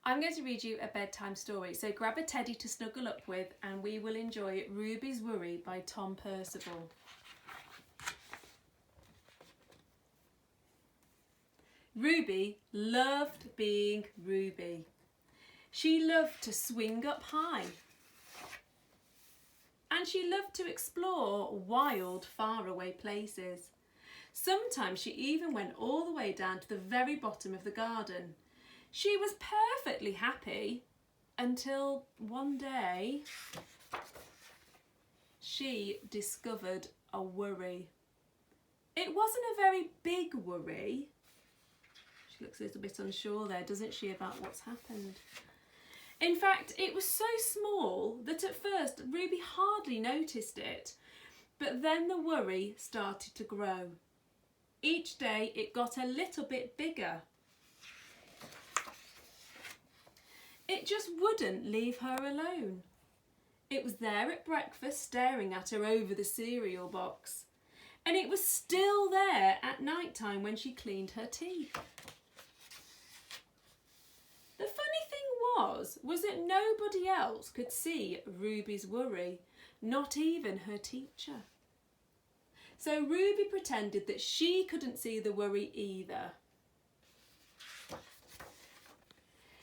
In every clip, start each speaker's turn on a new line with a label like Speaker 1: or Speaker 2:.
Speaker 1: I'm going to read you a bedtime story, so grab a teddy to snuggle up with and we will enjoy Ruby's Worry by Tom Percival. Ruby loved being Ruby. She loved to swing up high. And she loved to explore wild, faraway places. Sometimes she even went all the way down to the very bottom of the garden. She was perfectly happy until one day she discovered a worry. It wasn't a very big worry. She looks a little bit unsure there, doesn't she, about what's happened. In fact, it was so small that at first Ruby hardly noticed it, but then the worry started to grow. Each day it got a little bit bigger. It just wouldn't leave her alone. It was there at breakfast staring at her over the cereal box, and it was still there at night time when she cleaned her teeth. The funny thing was that nobody else could see Ruby's worry, not even her teacher. So Ruby pretended that she couldn't see the worry either.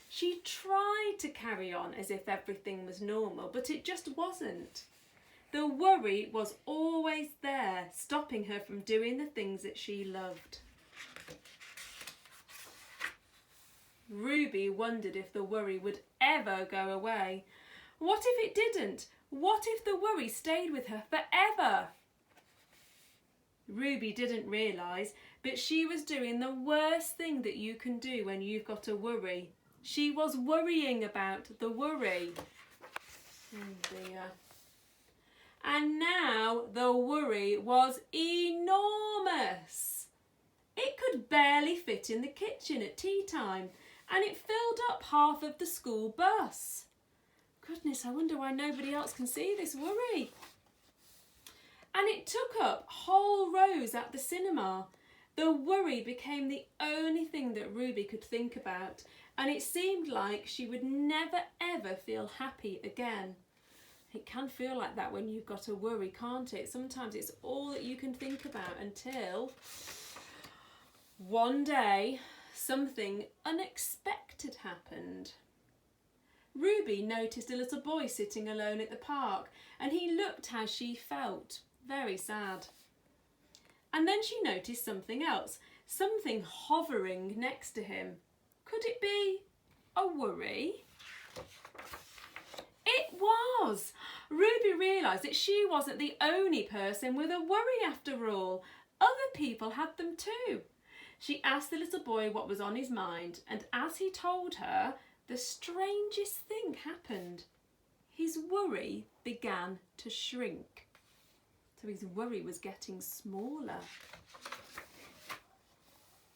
Speaker 1: She tried to carry on as if everything was normal, but it just wasn't. The worry was always there, stopping her from doing the things that she loved. Ruby wondered if the worry would ever go away. What if it didn't? What if the worry stayed with her forever? Ruby didn't realise, but she was doing the worst thing that you can do when you've got a worry. She was worrying about the worry. Oh dear. And now the worry was enormous. It could barely fit in the kitchen at tea time, and it filled up half of the school bus. Goodness, I wonder why nobody else can see this worry. And it took up whole rows at the cinema. The worry became the only thing that Ruby could think about, and it seemed like she would never ever feel happy again. It can feel like that when you've got a worry, can't it? Sometimes it's all that you can think about until one day something unexpected happened. Ruby noticed a little boy sitting alone at the park, and he looked how she felt, very sad. And then she noticed something else, something hovering next to him. Could it be a worry? It was! Ruby realised that she wasn't the only person with a worry after all. Other people had them too. She asked the little boy what was on his mind, and as he told her, the strangest thing happened. His worry began to shrink. So his worry was getting smaller.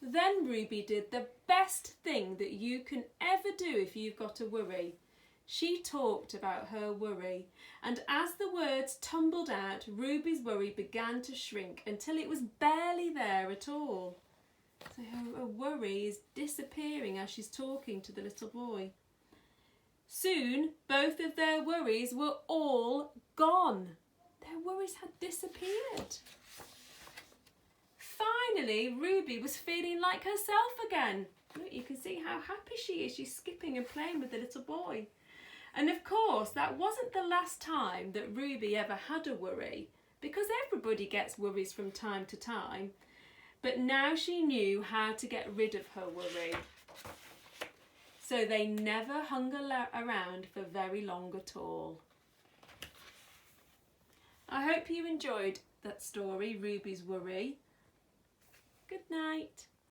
Speaker 1: Then Ruby did the best thing that you can ever do if you've got a worry. She talked about her worry, and as the words tumbled out, Ruby's worry began to shrink until it was barely there at all. So her worry is disappearing as she's talking to the little boy. Soon, both of their worries were all gone. Their worries had disappeared. Finally, Ruby was feeling like herself again. Look, you can see how happy she is. She's skipping and playing with the little boy. And of course, that wasn't the last time that Ruby ever had a worry, because everybody gets worries from time to time. But now she knew how to get rid of her worry. So they never hung around for very long at all. I hope you enjoyed that story, Ruby's Worry. Good night.